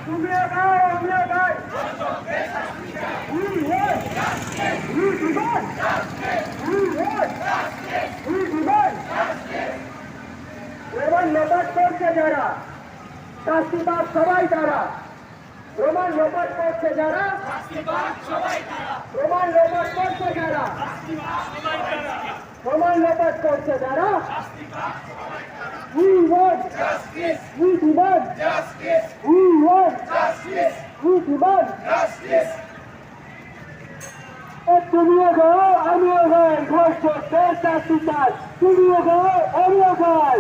তুমিও গাও আমিও গাই We demand রোমান লোপাট করছে যারা শাস্তিবাদ সবাই তারা রোমান লোপাট করছে যারা রোমান লোপাট করছে যারা রোমান লোপাট করছে যারা We want justice. We demand justice. We want justice. We demand justice. তুমিও গাও আমিও গাই ধর্ষকদের শাস্তি চাই তুমিও গাও আমিও গাই